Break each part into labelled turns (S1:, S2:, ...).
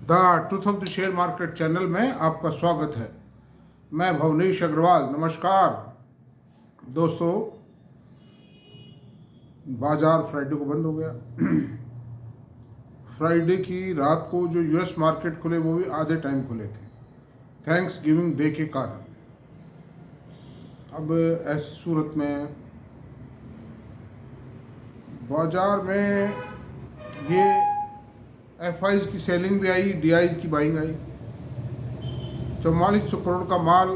S1: The truth of the share market channel में आपका स्वागत है। मैं भवनीश अग्रवाल। नमस्कार दोस्तों, बाजार फ्राइडे को बंद हो गया। फ्राइडे की रात को जो यूएस मार्केट खुले वो भी आधे टाइम खुले थे, थैंक्स गिविंग डे के कारण। अब ऐसी सूरत में बाजार में ये एफआईज की सेलिंग भी आई, डीआईज की बाइंग आई। 4400 करोड़ का माल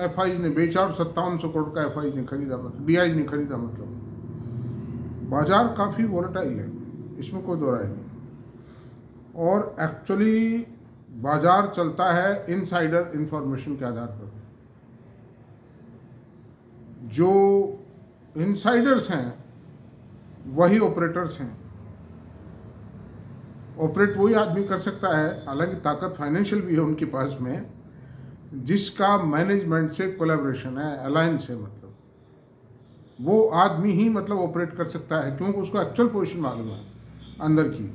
S1: एफआईज ने बेचा और 5700 करोड़ का एफआईज ने खरीदा, मतलब डीआईज ने खरीदा। मतलब बाजार काफ़ी वोलेटाइल है, इसमें कोई दो राय नहीं। और एक्चुअली बाजार चलता है इनसाइडर इंफॉर्मेशन के आधार पर। जो इनसाइडर्स हैं वही ऑपरेटर्स हैं। ऑपरेट वही आदमी कर सकता है, हालांकि ताकत फाइनेंशियल भी है उनके पास में, जिसका मैनेजमेंट से कोलैबोरेशन है, अलायंस है। मतलब वो आदमी ही मतलब ऑपरेट कर सकता है, क्योंकि उसको एक्चुअल पोजीशन मालूम है अंदर की।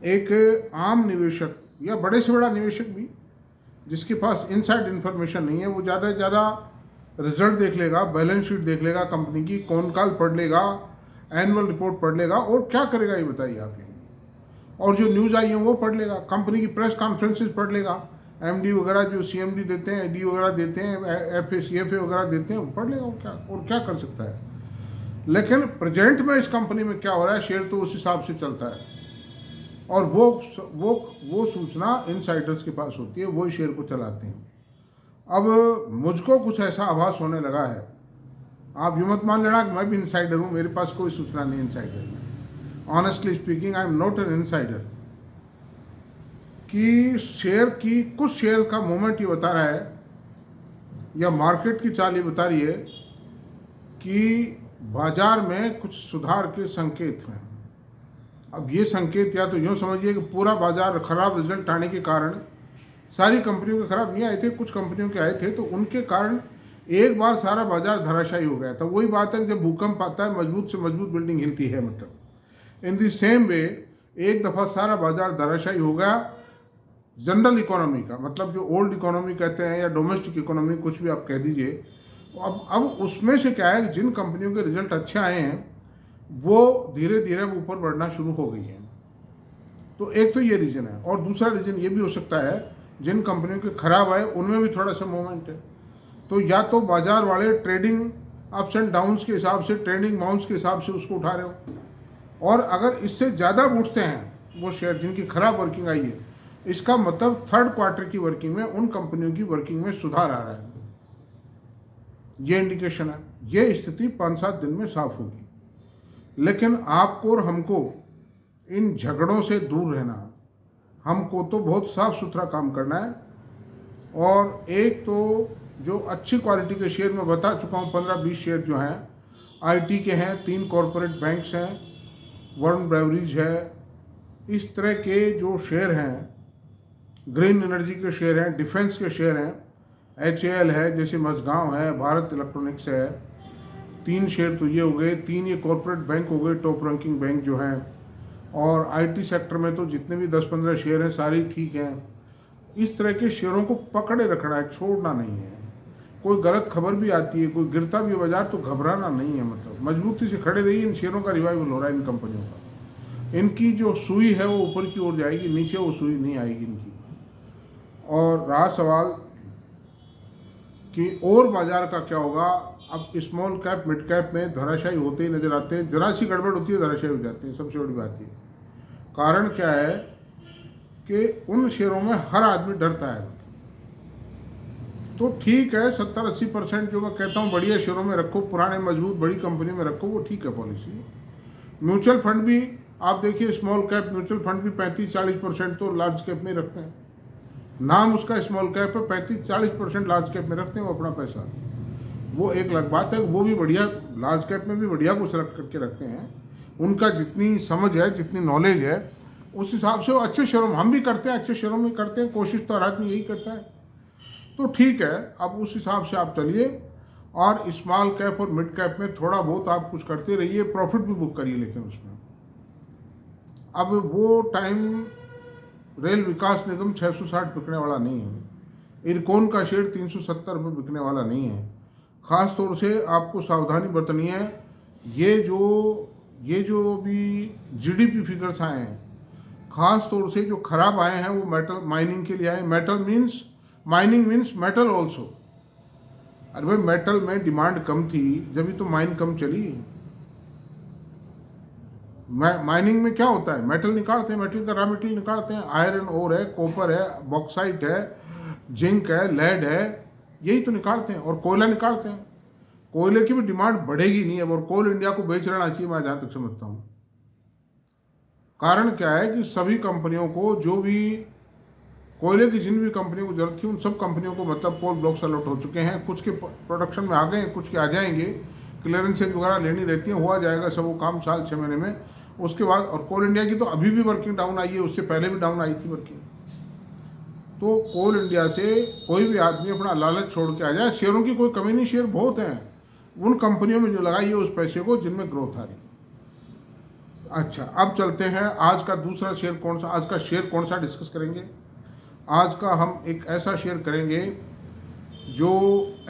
S1: एक आम निवेशक या बड़े से बड़ा निवेशक भी जिसके पास इनसाइड इन्फॉर्मेशन नहीं है, वो ज़्यादा से ज़्यादा रिजल्ट देख लेगा, बैलेंस शीट देख लेगा कंपनी की, कौन कॉल पढ़ लेगा, एनुअल रिपोर्ट पढ़ लेगा, और क्या करेगा ये बताइए आप। और जो न्यूज़ आई है वो पढ़ लेगा, कंपनी की प्रेस कॉन्फ्रेंसेस पढ़ लेगा, एमडी वगैरह जो सीएमडी देते हैं, एडी वगैरह देते हैं, एफए सीएफए वगैरह देते हैं, वो पढ़ लेगा। और क्या कर सकता है। लेकिन प्रेजेंट में इस कंपनी में क्या हो रहा है, शेयर तो उस हिसाब से चलता है, और वो सूचना इनसाइडर्स के पास होती है, वही शेयर को चलाते हैं। अब मुझको कुछ ऐसा आभास होने लगा है, आप यूँ मत मान लेना कि मैं भी इनसाइडर हूँ, मेरे पास कोई सूचना नहीं इनसाइडर में। Honestly speaking, I am not an insider. कि शेयर की कुछ शेयर का मूवमेंट ये बता रहा है, या मार्केट की चाल ये बता रही है कि बाजार में कुछ सुधार के संकेत हैं। अब ये संकेत या तो यूँ समझिए कि पूरा बाजार खराब रिजल्ट आने के कारण, सारी कंपनियों के खराब नहीं आए थे, कुछ कंपनियों के आए थे, तो उनके कारण एक बार सारा बाजार धराशायी हो गया था। वही बात है, जब भूकंप आता है मजबूत से मजबूत बिल्डिंग हिलती है। मतलब इन दी सेम वे एक दफ़ा सारा बाजार धराशायी हो गया जनरल इकोनॉमी का, मतलब जो ओल्ड इकोनॉमी कहते हैं या डोमेस्टिक इकोनॉमी, कुछ भी आप कह दीजिए। अब उसमें से क्या है, जिन कंपनियों के रिजल्ट अच्छे आए हैं वो धीरे धीरे ऊपर बढ़ना शुरू हो गई हैं। तो एक तो ये रीज़न है, और दूसरा रीज़न ये भी हो सकता है जिन कंपनियों के खराब आए उनमें भी थोड़ा सा मूवमेंट है। तो या तो बाजार वाले ट्रेडिंग अप्स एंड डाउन्स के हिसाब से, ट्रेडिंग बाउंस के हिसाब से उसको उठा रहे हो, और अगर इससे ज़्यादा उठते हैं वो शेयर जिनकी खराब वर्किंग आई है, इसका मतलब थर्ड क्वार्टर की वर्किंग में उन कंपनियों की वर्किंग में सुधार आ रहा है। ये इंडिकेशन है। ये स्थिति 5-7 दिन में साफ होगी। लेकिन आपको और हमको इन झगड़ों से दूर रहना, हमको तो बहुत साफ सुथरा काम करना है। और एक तो जो अच्छी क्वालिटी के शेयर मैं बता चुका हूँ, 15-20 शेयर जो हैं आईटी के हैं, 3 कॉरपोरेट बैंक्स हैं, वरुण ब्रेवरीज है, इस तरह के जो शेयर हैं, ग्रीन एनर्जी के शेयर हैं, डिफेंस के शेयर हैं, एचएएल है, जैसे मझगांव है, भारत इलेक्ट्रॉनिक्स है। 3 शेयर तो ये हो गए, 3 ये कॉरपोरेट बैंक हो गए, टॉप रैंकिंग बैंक जो हैं। और आईटी सेक्टर में तो जितने भी 10-15 शेयर हैं सारे ठीक हैं। इस तरह के शेयरों को पकड़े रखना है, छोड़ना नहीं है। कोई गलत खबर भी आती है, कोई गिरता भी बाजार, तो घबराना नहीं है। मतलब मजबूती से खड़े रहिए। इन शेयरों का रिवाइवल हो रहा है, इन कंपनियों का। इनकी जो सुई है वो ऊपर की ओर जाएगी, नीचे वो सुई नहीं आएगी इनकी। और रहा सवाल कि और बाजार का क्या होगा, अब स्मॉल कैप मिड कैप में धराशायी होते ही नजर आते हैं। जरा सी गड़बड़ होती है धराशायी हो जाते हैं, सबसे बड़ी बात है। कारण क्या है कि उन शेयरों में हर आदमी डरता है। तो ठीक है, 70-80% जो मैं कहता हूँ बढ़िया शेयरों में रखो, पुराने मजबूत बड़ी कंपनी में रखो, वो ठीक है पॉलिसी। म्यूचुअल फंड भी आप देखिए, स्मॉल कैप म्यूचुअल फंड भी 35-40% तो लार्ज कैप में रखते हैं। नाम उसका स्मॉल कैप है, 35-40% लार्ज कैप में रखते हैं वो अपना पैसा। वो एक अलग बात है, वो भी बढ़िया लार्ज कैप में भी बढ़िया कुछ रख करके रखते हैं। उनका जितनी समझ है, जितनी नॉलेज है, उस हिसाब से वो अच्छे शेयरों में, हम भी करते हैं, अच्छे शेयरों में करते हैं, कोशिश तो हर आदमी यही करता है। तो ठीक है, अब उस हिसाब से आप चलिए, और स्मॉल कैप और मिड कैप में थोड़ा बहुत आप कुछ करते रहिए, प्रॉफिट भी बुक करिए। लेकिन उसमें अब वो टाइम रेल विकास निगम 660 बिकने वाला नहीं है। इरकॉन का शेयर 370 रुपये बिकने वाला नहीं है। ख़ास तौर से आपको सावधानी बरतनी है। ये जो भी जीडीपी फिगर्स आए हैं, ख़ास तौर से जो खराब आए हैं वो मेटल माइनिंग के लिए आए। Mining means metal also. अरे भाई मेटल में डिमांड कम थी, जब तो माइन कम चली। माइनिंग में क्या होता है, मेटल निकालते हैं, मेटल का रॉ मटेरियल निकालते हैं। आयरन ओर है, कॉपर है, बॉक्साइट है, जिंक है, लेड है, यही तो निकालते हैं। और कोयला निकालते हैं। कोयले की भी डिमांड बढ़ेगी नहीं अब, और कोल इंडिया को बेच रहना चाहिए, मैं जहाँ तक समझता हूँ। कारण क्या है कि सभी कंपनियों को, जो भी कोयले की जिन भी कंपनियों को जरूरत थी, उन सब कंपनियों को मतलब कोल ब्लॉक्स अलॉट हो चुके हैं। कुछ के प्रोडक्शन में आ गए हैं, कुछ के आ जाएंगे। क्लियरेंसेज वगैरह लेनी रहती है, हुआ जाएगा सब वो काम साल 6 महीने में। उसके बाद और कोल इंडिया की तो अभी भी वर्किंग डाउन आई है, उससे पहले भी डाउन आई थी वर्किंग। तो कोल इंडिया से कोई भी आदमी अपना लालच छोड़ के आ जाए। शेयरों की कोई कमी नहीं, शेयर बहुत हैं। उन कंपनियों में जो लगाइए उस पैसे को जिनमें ग्रोथ आ रही है। अच्छा, अब चलते हैं आज का दूसरा शेयर कौन सा, आज का शेयर कौन सा डिस्कस करेंगे। आज का हम एक ऐसा शेयर करेंगे जो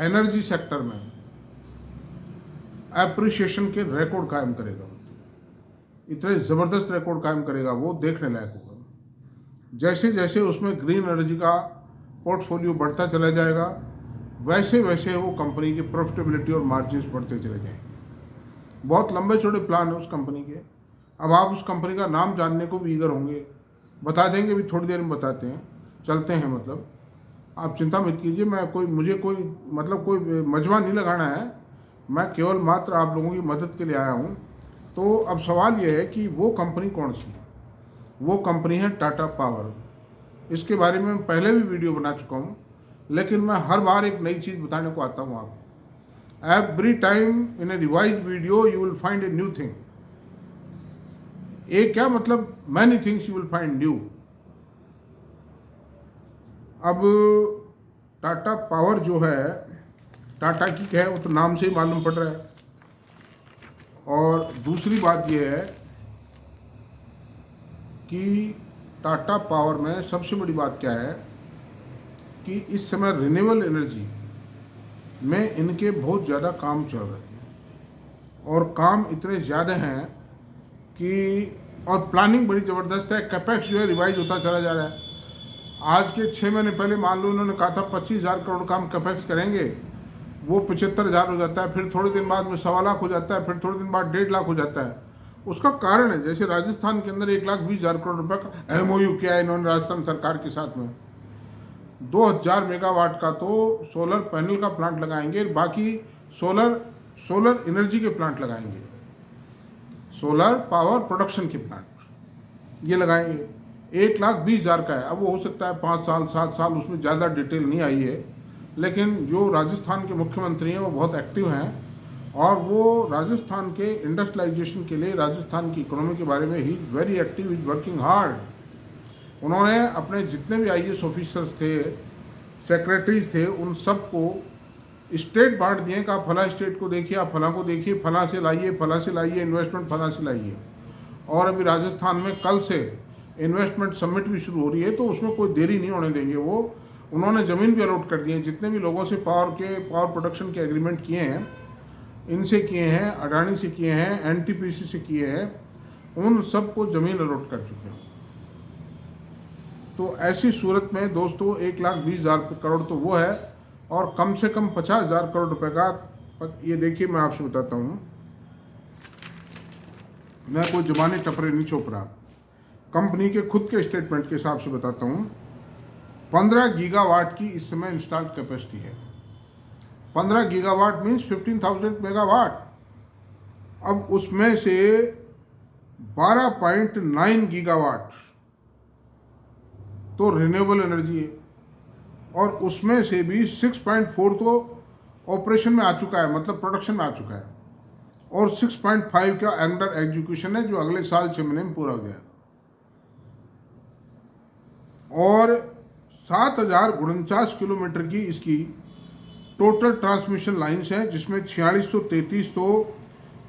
S1: एनर्जी सेक्टर में एप्रिसिएशन के रिकॉर्ड कायम करेगा। इतने ज़बरदस्त रिकॉर्ड कायम करेगा, वो देखने लायक होगा। जैसे जैसे उसमें ग्रीन एनर्जी का पोर्टफोलियो बढ़ता चला जाएगा, वैसे वैसे वो कंपनी की प्रॉफिटेबिलिटी और मार्जिन्स बढ़ते चले जाएंगे। बहुत लंबे चौड़े प्लान है उस कंपनी के। अब आप उस कंपनी का नाम जानने को भी ईगर होंगे, बता देंगे भी, थोड़ी देर में बताते हैं। चलते हैं, मतलब आप चिंता मत कीजिए। मुझे कोई मजमा नहीं लगाना है, मैं केवल मात्र आप लोगों की मदद के लिए आया हूँ। तो अब सवाल ये है कि वो कंपनी कौन सी है। वो कंपनी है टाटा पावर। इसके बारे में मैं पहले भी वीडियो बना चुका हूँ, लेकिन मैं हर बार एक नई चीज़ बताने को आता हूँ आपको। Every time in A revise video you will find a new thing. एक क्या मतलब, many things you will find new. अब टाटा पावर जो है, टाटा की क्या है, वो तो नाम से ही मालूम पड़ रहा है। और दूसरी बात यह है कि टाटा पावर में सबसे बड़ी बात क्या है कि इस समय रिन्यूएबल एनर्जी में इनके बहुत ज़्यादा काम चल रहे हैं, और काम इतने ज़्यादा हैं कि, और प्लानिंग बड़ी ज़बरदस्त है। कैपेक्स जो है रिवाइज होता चला जा रहा है। आज के 6 महीने पहले मान लो उन्होंने कहा था 25,000 करोड़ काम कैपेक्स करेंगे, वो 75,000 हो जाता है, फिर थोड़े दिन बाद में 1.25 लाख हो जाता है, फिर थोड़े दिन बाद 1.5 लाख हो जाता है। उसका कारण है, जैसे राजस्थान के अंदर 1,20,000 करोड़ रुपए का MOU किया है इन्होंने राजस्थान सरकार के साथ में। 2,000 मेगावाट का तो सोलर पैनल का प्लांट लगाएंगे, बाकी सोलर एनर्जी के प्लांट लगाएंगे, सोलर पावर प्रोडक्शन के प्लांट ये लगाएंगे। 1,20,000 का है। अब वो हो सकता है 5 साल 7 साल, उसमें ज़्यादा डिटेल नहीं आई है, लेकिन जो राजस्थान के मुख्यमंत्री हैं वो बहुत एक्टिव हैं, और वो राजस्थान के इंडस्ट्रियलाइजेशन के लिए, राजस्थान की इकोनॉमी के बारे में ही very active, is working hard. उन्होंने अपने जितने भी IAS ऑफिसर्स थे, सेक्रेटरीज थे, उन सबको स्टेट बांट दिए कि आप फला स्टेट को देखिए, आप फला को देखिए, फला से लाइए इन्वेस्टमेंट, फला से लाइए। और अभी राजस्थान में कल से इन्वेस्टमेंट समिट भी शुरू हो रही है, तो उसमें कोई देरी नहीं होने देंगे। वो उन्होंने ज़मीन भी अलॉट कर दी है। जितने भी लोगों से पावर प्रोडक्शन के एग्रीमेंट किए हैं, इनसे किए हैं, अडानी से किए हैं, NTPC से किए हैं, उन सबको ज़मीन अलॉट कर चुके हैं। तो ऐसी सूरत में दोस्तों 1,20,000 करोड़ तो वो है, और कम से कम 50,000 करोड़ रुपए का, ये देखिए मैं आपसे बताता हूँ, मैं कोई जमाने टपरे नहीं छोप रहा, कंपनी के खुद के स्टेटमेंट के हिसाब से बताता हूँ। 15 गीगावाट की इस समय इंस्टॉल्ड कैपेसिटी है। 15 गीगावाट मीन्स 15,000 मेगावाट। अब उसमें से 12.9 गीगावाट तो रिन्यूएबल एनर्जी है, और उसमें से भी 6.4 तो ऑपरेशन में आ चुका है, मतलब प्रोडक्शन में आ चुका है, और 6.5 का अंडर एग्जीक्यूशन है, जो अगले साल 6 महीने में पूरा हो जाएगा। और 7,049 किलोमीटर की इसकी टोटल ट्रांसमिशन लाइन्स हैं, जिसमें 4633 तो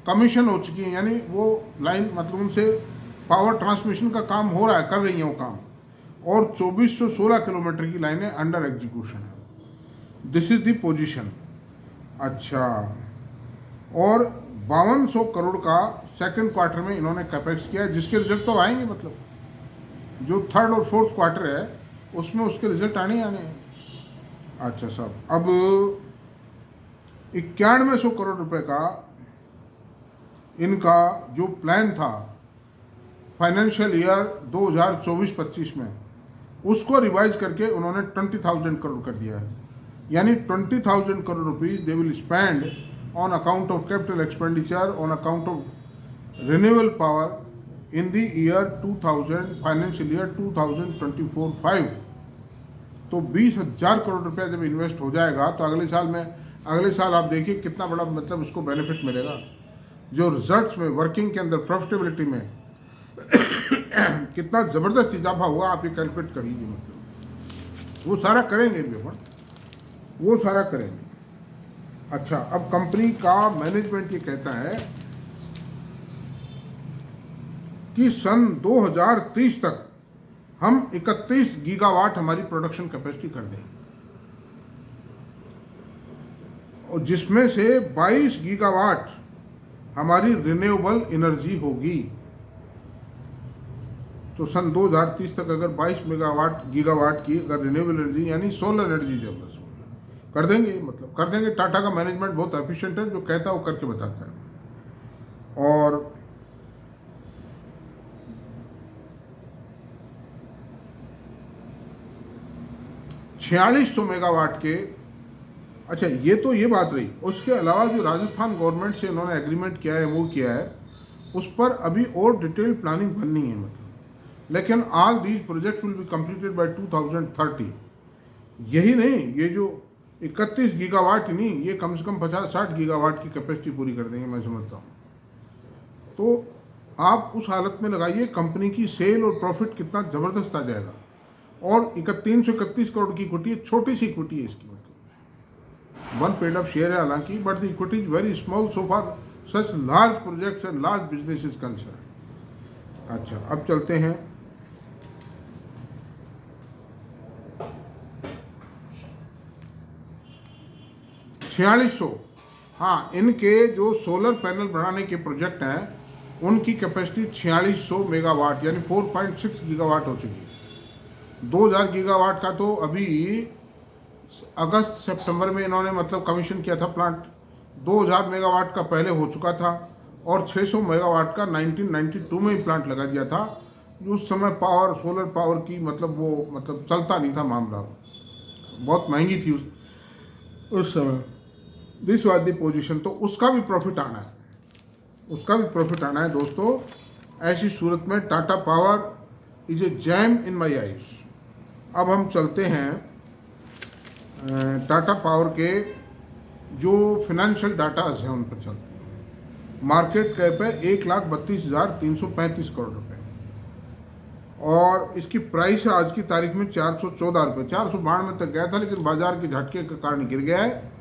S1: कमीशन हो चुकी हैं, यानी वो लाइन मतलब उनसे पावर ट्रांसमिशन का काम हो रहा है, कर रही हैं वो काम। और 2416 किलोमीटर की लाइनें अंडर एग्जीक्यूशन है। This is the position. अच्छा, और 5200 करोड़ का सेकंड क्वार्टर में इन्होंने कैपेक्स किया है, जिसके रिजल्ट तो आएंगे, मतलब जो थर्ड और फोर्थ क्वार्टर है उसमें उसके रिजल्ट आने ही आने हैं। अच्छा साहब, अब 9100 करोड़ रुपए का इनका जो प्लान था फाइनेंशियल ईयर 2024-25 में, उसको रिवाइज करके उन्होंने 20,000 करोड़ कर दिया है। यानी 20,000 crore rupees they will spend on account of capital expenditure on account of renewable power in the year 2000 financial year 2024-25। तो 20,000 करोड़ रुपया जब इन्वेस्ट हो जाएगा तो अगले साल आप देखिए कितना बड़ा मतलब उसको बेनिफिट मिलेगा। जो रिजल्ट्स में, वर्किंग के अंदर, प्रॉफिटेबिलिटी में कितना ज़बरदस्त इजाफा हुआ, आप ये कैलकुलेट कर लीजिए। मतलब वो सारा करेंगे भी अपन, वो सारा करेंगे। अच्छा, अब कंपनी का मैनेजमेंट ये कहता है कि सन 2030 तक हम 31 गीगावाट हमारी प्रोडक्शन कैपेसिटी कर देंगे, और जिसमें से 22 गीगावाट हमारी रिन्यूएबल एनर्जी होगी। तो सन 2030 तक अगर 22 गीगावाट की अगर रिन्यूएबल एनर्जी यानी सोलर एनर्जी डेवलप कर देंगे, मतलब कर देंगे। टाटा का मैनेजमेंट बहुत एफिशिएंट है, जो कहता है वो करके बताता है। और छियालीस 600 मेगावाट के, अच्छा ये बात रही। उसके अलावा जो राजस्थान गवर्नमेंट से इन्होंने एग्रीमेंट किया है, मूव किया है, उस पर अभी और डिटेल प्लानिंग बननी है, मतलब। लेकिन all these project will be completed by 2030। यही नहीं, ये जो 31 गीगावाट नहीं, ये कम से कम 50-60 गीगावाट की कैपेसिटी पूरी कर देंगे, मैं समझता हूँ। तो आप उस हालत में लगाइए कंपनी की सेल और प्रॉफिट कितना ज़बरदस्त आ जाएगा। और 331 करोड़ की इक्विटी है, छोटी सी इक्विटी है इसकी, मतलब वन पेड अप शेयर है हालांकि, but the equity is very small so far such large projects and large business is concern. अच्छा, अब चलते हैं $4600। हाँ, इनके जो सोलर पैनल बनाने के प्रोजेक्ट हैं उनकी कैपेसिटी 4600 मेगावाट यानी 4.6 गीगावाट हो चुकी है। 2000 गीगावाट का तो अभी अगस्त सितंबर में इन्होंने मतलब कमीशन किया था प्लांट। 2000 मेगावाट का पहले हो चुका था, और 600 मेगावाट का 1992 में ही प्लांट लगा दिया था। उस समय पावर, सोलर पावर की मतलब चलता नहीं था मामला, बहुत महंगी थी उस समय। This was the position. तो उसका भी प्रॉफिट आना है, उसका भी प्रॉफिट आना है दोस्तों। ऐसी सूरत में Tata power is a jam in my eyes. अब हम चलते हैं टाटा पावर के जो फिनेंशियल डाटाज हैं उन पर चलते हैं। मार्केट कैप है 1,32,335 करोड़ रुपए, और इसकी प्राइस है आज की तारीख में 414 रुपये। 492 तक गया था, लेकिन बाजार के झटके के कारण गिर गया है।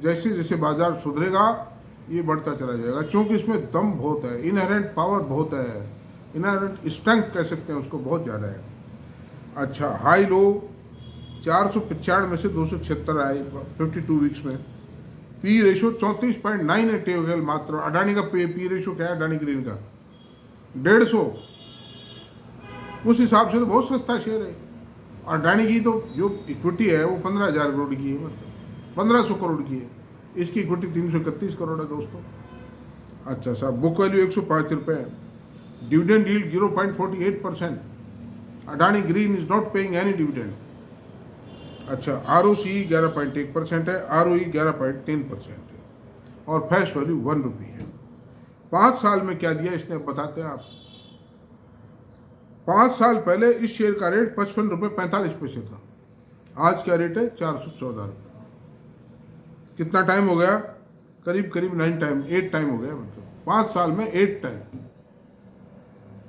S1: जैसे जैसे बाजार सुधरेगा ये बढ़ता चला जाएगा, क्योंकि इसमें दम बहुत है, इनहेरेंट पावर बहुत है, इनहेरेंट स्ट्रेंथ कह सकते हैं उसको, बहुत ज़्यादा है। अच्छा, हाई लो 495 में से 276 आए 52 वीक्स में। पी रेशो 34.98 हो गया मात्र। अडानी का पी रेशो क्या है, अडानी ग्रीन का 150। उस हिसाब से तो बहुत सस्ता शेयर है। और अडानी की तो जो इक्विटी है वो 15,000 करोड़ की है, मतलब 1500 करोड़ की है। इसकी इक्विटी 331 करोड़ है दोस्तों। अच्छा साहब, बुक वैल्यू 105 रुपये है। Dividend yield 0.48%। Adani green is not paying any dividend. अच्छा, ROCE 11.1% है, ROE 11.3% है, और फेस वैल्यू 1 रुपये है। 5 साल में क्या दिया इसने, बताते हैं आप। 5 साल पहले इस शेयर का रेट 55 रुपये 45 पैसे था। आज क्या रेट है, 414 रुपये। कितना टाइम हो गया, करीब 8 टाइम हो गया, मतलब 5 साल में 8 टाइम।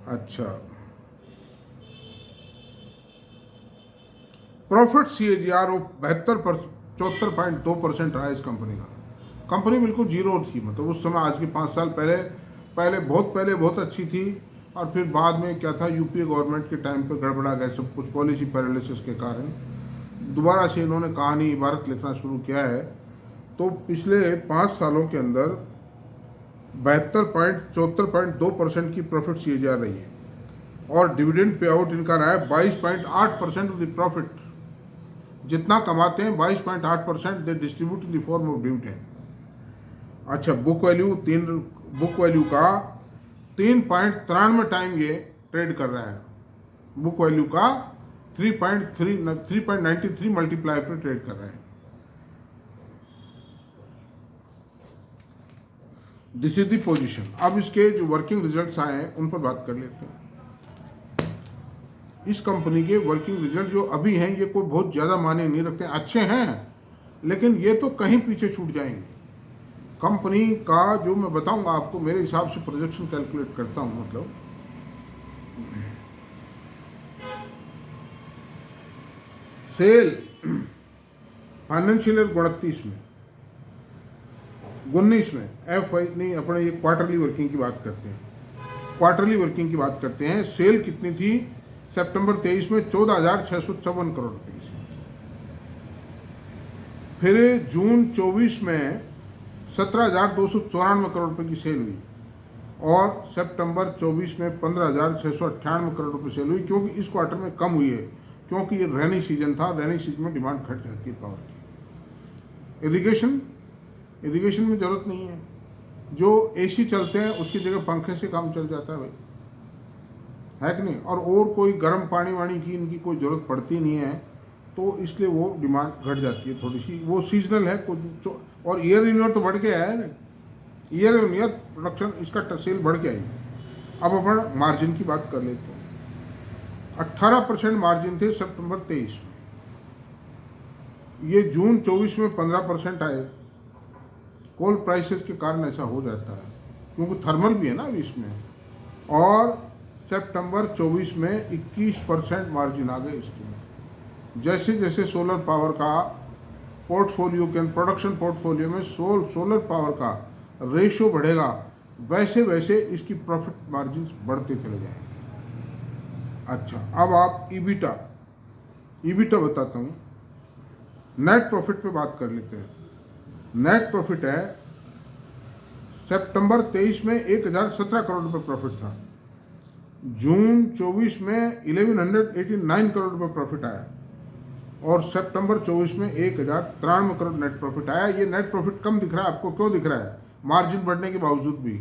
S1: अच्छा, प्रॉफिट CAGR 74.2% रहा इस कंपनी का। कंपनी बिल्कुल जीरो थी, मतलब उस समय, आज के 5 साल पहले बहुत अच्छी थी। और फिर बाद में क्या था, यूपीए गवर्नमेंट के टाइम पे गड़बड़ा गया सब कुछ पॉलिसी पैरालिसिस के कारण। दोबारा से इन्होंने कहानी इबारत लिखना शुरू किया है। तो पिछले 5 सालों के अंदर 74.2% की प्रॉफिट सी जा रही है और डिविडेंड पे आउट इनका रहा है 22.8% ऑफ द प्रॉफिट। जितना कमाते हैं 22.8% they distribute in the form of dividend. अच्छा, बुक वैल्यू का 3.93 टाइम ये ट्रेड कर रहा है। बुक वैल्यू का 3.93 मल्टीप्लाई पर ट्रेड कर रहा है। This is the position. अब इसके जो वर्किंग रिजल्ट्स आए हैं उन पर बात कर लेते हैं। इस कंपनी के वर्किंग रिजल्ट जो अभी हैं ये कोई बहुत ज़्यादा मायने नहीं रखते, अच्छे हैं लेकिन ये तो कहीं पीछे छूट जाएंगे। कंपनी का जो मैं बताऊंगा आपको, मेरे हिसाब से प्रोजेक्शन कैलकुलेट करता हूं, मतलब सेल फाइनेंशियल ईयर 29 में FY नहीं, अपने ये क्वार्टरली वर्किंग की बात करते हैं। क्वार्टरली वर्किंग की बात करते हैं। सेल कितनी थी सितंबर 23 में? 14,654 करोड़ रुपए की। फिर जून 24 में 17,294 करोड़ रुपए की सेल हुई और सितंबर 24 में 15,698 करोड़ रुपए सेल हुई, क्योंकि इस क्वार्टर में कम हुई है क्योंकि ये रेनी सीजन था। रेनी सीजन में डिमांड घट जाती है पावर की। इरिगेशन में ज़रूरत नहीं है, जो AC चलते हैं उसकी जगह पंखे से काम चल जाता है भाई, है कि नहीं। और कोई गर्म पानी वानी की इनकी कोई ज़रूरत पड़ती नहीं है, तो इसलिए वो डिमांड घट जाती है थोड़ी सी, वो सीजनल है कुछ। और ईयर इन ईयर तो बढ़ के आया है ना, ईयर इन ईयर प्रोडक्शन इसका सेल बढ़ के आई। अब अपन मार्जिन की बात कर लेते हैं। 18% मार्जिन थे सितंबर 23 में, ये जून 24 में 15% आए। कोल प्राइसेस के कारण ऐसा हो जाता है क्योंकि थर्मल भी है ना अभी इसमें। और सितंबर 24 में 21% मार्जिन आ गए इसके में। जैसे जैसे सोलर पावर का पोर्टफोलियो के प्रोडक्शन पोर्टफोलियो में सोलर पावर का रेशियो बढ़ेगा, वैसे वैसे इसकी प्रॉफिट मार्जिन बढ़ते चले जाएंगे। अच्छा, अब आप ईबिटा बताता हूँ। नेट प्रॉफिट पे बात कर लेते हैं। नेट प्रॉफिट है सितंबर 23 में 1,017 करोड़ रुपए प्रॉफिट था। जून 24 में 1,189 करोड़ रुपए प्रॉफिट आया और सितंबर 24 में 1,093 करोड़ नेट प्रॉफिट आया। ये नेट प्रॉफिट कम दिख रहा है आपको, क्यों दिख रहा है? मार्जिन बढ़ने के बावजूद भी,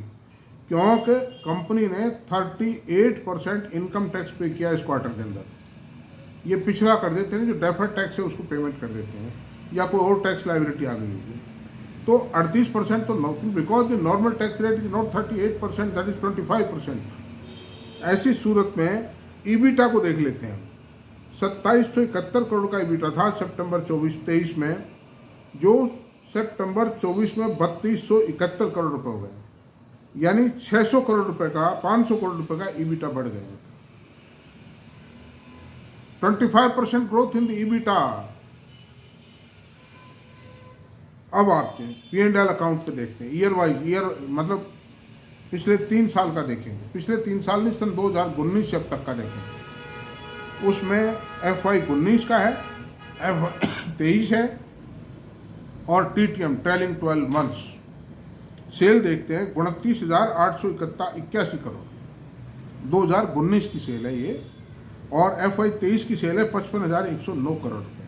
S1: क्योंकि कंपनी ने 38% इनकम टैक्स पे किया इस क्वार्टर के अंदर। ये पिछला कर देते हैं, जो डेफर्ड टैक्स है उसको पेमेंट कर देते हैं, या कोई और टैक्स लाइबिलिटी आ गई होगी, तो 38% तो because the normal tax rate is not 38%, that is 25%। ऐसी सूरत में ईबिटा को देख लेते हैं। 2771 करोड़ का ईबिटा था सितंबर 23 में, जो सितंबर 24 में 3271 करोड़ रुपए हो गए, यानी 600 करोड़ रुपए का, 500 करोड़ रुपए का ईबिटा बढ़ गया। 25% ग्रोथ इन द ईबिटा। अब आपके P&L अकाउंट पे देखते हैं, ईयर मतलब पिछले 3 साल का देखेंगे। पिछले 3 साल नहीं, सन 2019 से अब तक का देखेंगे। उसमें FY 19 का है, FY 23 है और TTM ट्रेलिंग 12 मंथ्स सेल देखते हैं। 29,881 करोड़ 2019 की सेल है ये, और FY 23 की सेल है 55,109 करोड़ रुपये,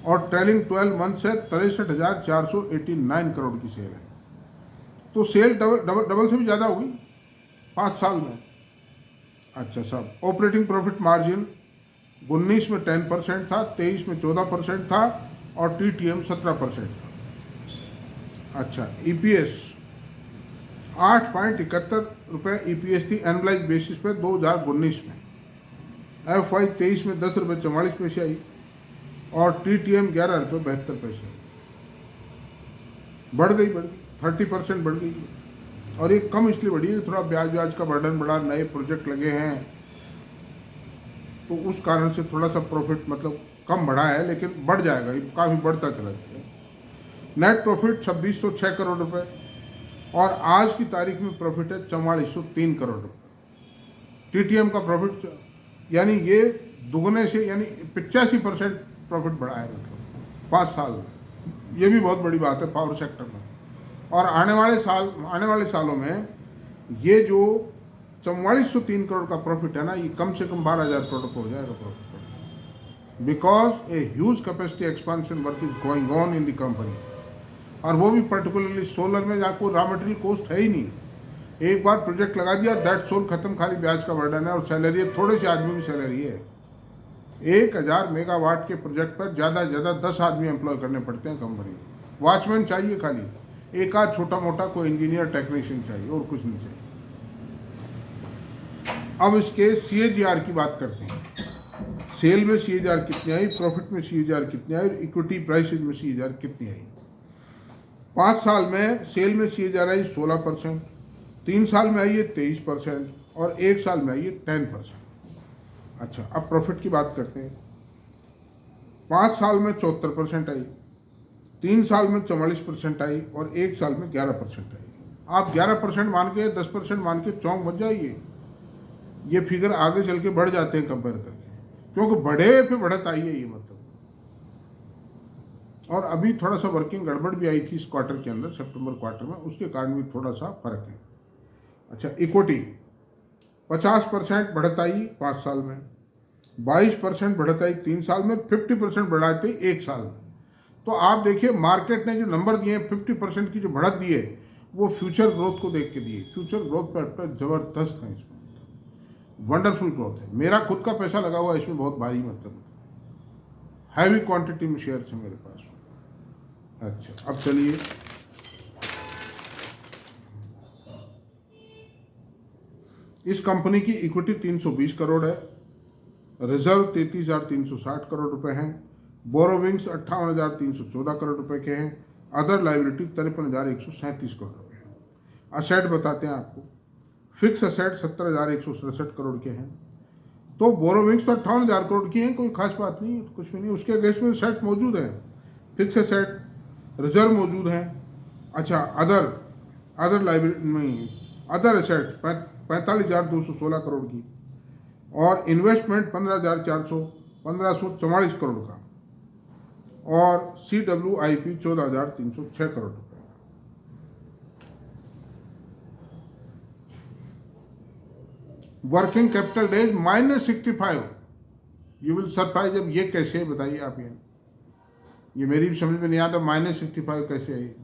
S1: और ट्रेलिंग 12 मंथ से 63,489 करोड़ की सेल है। तो सेल डबल से भी ज़्यादा होगी 5 साल में। अच्छा साहब, ऑपरेटिंग प्रॉफिट मार्जिन 19 में 10% था, 23 में 14% था और TTM 17% था। अच्छा, EPS 8.71 रुपये EPS थी एनुअलाइज बेसिस पे 2019 में। FY 23 में 10 रुपये 44 पैसे आई और TTM 11 रुपये 72 पैसे। बढ़ गई 30% बढ़ गई। और ये कम इसलिए बढ़ी है, थोड़ा ब्याज का बर्डन बढ़ा, नए प्रोजेक्ट लगे हैं, तो उस कारण से थोड़ा सा प्रॉफिट मतलब कम बढ़ा है, लेकिन बढ़ जाएगा, ये काफ़ी बढ़ता चला जाएगा। नेट प्रॉफिट 2606 करोड़ रुपए और आज की तारीख में प्रॉफिट है 4403 करोड़ रुपए। TTM का प्रॉफिट यानी ये दुगने से यानी 85% प्रॉफिट बढ़ा है मतलब 5 साल में। ये भी बहुत बड़ी बात है पावर सेक्टर में। और आने वाले सालों में ये जो 4403 करोड़ का प्रॉफिट है ना, ये कम से कम 12,000 करोड़ पर हो जाएगा profit, because a huge capacity expansion work is going on in the company. और वो भी पर्टिकुलरली सोलर में, जहाँ कोई रॉ मटेरियल कॉस्ट है ही नहीं। एक बार प्रोजेक्ट लगा दिया, दैट सोल खत्म, खाली ब्याज का बर्डन है और सैलरी है, थोड़े से आदमी की सैलरी है। 1000 मेगावाट के प्रोजेक्ट पर ज़्यादा से ज़्यादा 10 आदमी एम्प्लॉय करने पड़ते हैं कंपनी। वॉचमैन चाहिए खाली, एक आध छोटा मोटा कोई इंजीनियर टेक्नीशियन चाहिए और कुछ नहीं चाहिए। अब इसके CAGR की बात करते हैं। सेल में CAGR कितनी आई, प्रॉफिट में CAGR कितनी आई, इक्विटी प्राइसेज में CAGR कितनी आई। 5 साल में सेल में CAGR आई 16%, 3 साल में आई है 23% और 1 साल में आई है 10%। अच्छा, अब प्रॉफिट की बात करते हैं। 5 साल में 74% आई, 3 साल में 44% आई और 1 साल में 11% आई। आप 11% मान के 10% मान के चौंक मत जाइए, ये फिगर आगे चल के बढ़ जाते हैं कंपेयर करके, क्योंकि बढ़े पे बढ़त आई है ये मतलब। और अभी थोड़ा सा वर्किंग गड़बड़ भी आई थी इस क्वार्टर के अंदर, सितंबर क्वार्टर में, उसके कारण भी थोड़ा सा फर्क है। अच्छा, इक्विटी 50% बढ़त आई 5 साल में, 22% बढ़त आई 3 साल में, 50% बढ़त आई 1 साल में। तो आप देखिए मार्केट ने जो नंबर दिए 50% की जो बढ़त दी है वो फ्यूचर ग्रोथ को देख के दिए। फ्यूचर ग्रोथ पर जबरदस्त है, इसमें वंडरफुल ग्रोथ है। मेरा खुद का पैसा लगा हुआ है इसमें, बहुत भारी मतलब हैवी क्वांटिटी में शेयर है मेरे पास। अच्छा, अब चलिए इस कंपनी की इक्विटी 320 करोड़ है, रिजर्व 33,360 करोड़ रुपए हैं, बोरोविंग्स 58,314 करोड़ रुपए के हैं, अदर लाइबिलिटी 53,137 करोड़ रुपए हैं। असेट बताते हैं आपको, फिक्स असेट 70,167 करोड़ के हैं। तो बोरोविंग्स तो 58,000 करोड़ की हैं, कोई खास बात नहीं, कुछ भी नहीं। उसके अगेंस्ट में सेट मौजूद है, फिक्स असेट, रिजर्व मौजूद है। अच्छा, अदर लाइबिलिटी में अदर असेट्स 45,216 करोड़ की और इन्वेस्टमेंट 15,444 करोड़ का और CWIP 14,306 करोड़ रुपए। Working capital days -65। You will surprise, अब ये कैसे है बताइए आप। ये मेरी भी समझ में नहीं आता -65 कैसे है,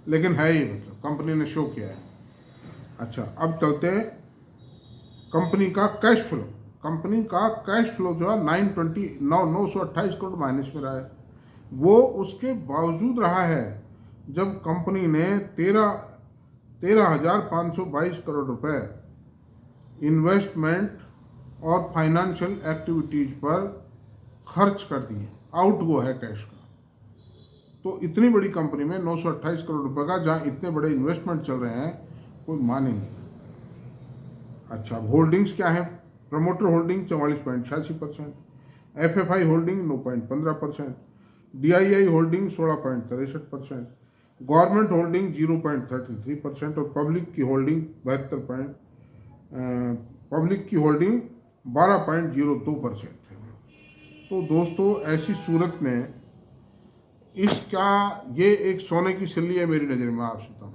S1: लेकिन है ये, मतलब कंपनी ने शो किया है। अच्छा, अब चलते हैं कंपनी का कैश फ्लो। कंपनी का कैश फ्लो जो है 928 करोड़ माइनस में रहा है। वो उसके बावजूद रहा है जब कंपनी ने 13,522 करोड़ रुपए इन्वेस्टमेंट और फाइनेंशियल एक्टिविटीज पर खर्च कर दिए। आउटगो है कैश का। तो इतनी बड़ी कंपनी में 928 करोड़ रुपए का, जहाँ इतने बड़े इन्वेस्टमेंट चल रहे हैं, कोई मान ही नहीं। अच्छा, होल्डिंग्स क्या है? Promoter holding 44.86%, FFI holding 9.15%, DII holding 16.63%, government holding 0.33% और पब्लिक की होल्डिंग 12.02% है। तो दोस्तों, ऐसी सूरत में इसका ये एक सोने की सिल्ली है मेरी नज़र में, आपसे बताऊँ।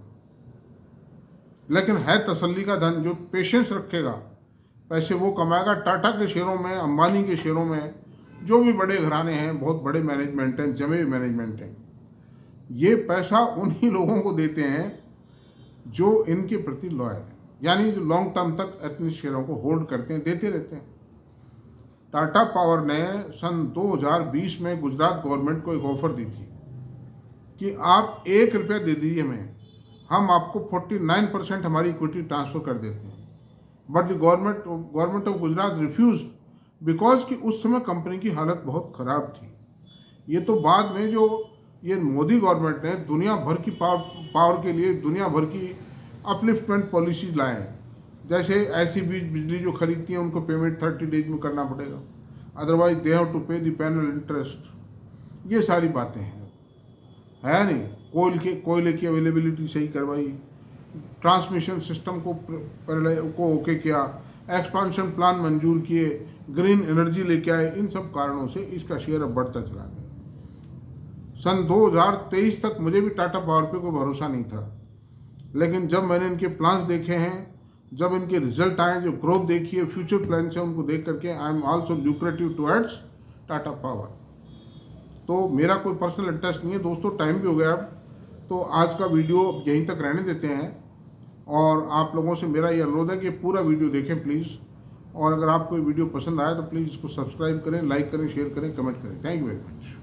S1: लेकिन है तसल्ली का धन। जो पेशेंस रखेगा पैसे वो कमाएगा। टाटा के शेयरों में, अंबानी के शेयरों में, जो भी बड़े घराने हैं, बहुत बड़े मैनेजमेंट हैं, जमे हुए मैनेजमेंट हैं, ये पैसा उन्हीं लोगों को देते हैं जो इनके प्रति लॉयल हैं, यानी जो लॉन्ग टर्म तक अपने शेयरों को होल्ड करते हैं, देते रहते हैं। टाटा पावर ने सन 2020 में गुजरात गवर्नमेंट को एक ऑफर दी थी कि आप 1 रुपया दे दीजिए हमें, हम आपको 49% हमारी इक्विटी ट्रांसफर कर देते हैं। But the government of Gujarat refuse, because कि उस समय कंपनी की हालत बहुत ख़राब थी। ये तो बाद में जो ये मोदी गवर्नमेंट ने दुनिया भर की पावर के लिए दुनिया भर की अपलिफ्टमेंट पॉलिसीज लाए हैं। जैसे ऐसी बिजली जो खरीदती हैं उनको पेमेंट 30 डेज में करना पड़ेगा, अदरवाइज दे हैव टू पे द पैनल इंटरेस्ट। ये सारी बातें हैं, है नहीं। कोयले की अवेलेबिलिटी सही करवाई, ट्रांसमिशन सिस्टम को ओके किया, एक्सपांशन प्लान मंजूर किए, ग्रीन एनर्जी लेके आए, इन सब कारणों से इसका शेयर अब बढ़ता चला गया। सन 2023 तक मुझे भी टाटा पावर पे कोई भरोसा नहीं था, लेकिन जब मैंने इनके प्लान्स देखे हैं, जब इनके रिजल्ट आए, जो ग्रोथ देखी है, फ्यूचर प्लान है, उनको देख करके I am also lucrative towards Tata power. तो मेरा कोई पर्सनल इंटरेस्ट नहीं है दोस्तों, टाइम भी हो गया अब, तो आज का वीडियो यहीं तक रहने देते हैं। और आप लोगों से मेरा ये अनुरोध है कि पूरा वीडियो देखें प्लीज़, और अगर आपको वीडियो पसंद आया तो प्लीज़ इसको सब्सक्राइब करें, लाइक करें, शेयर करें, कमेंट करें। Thank you very much.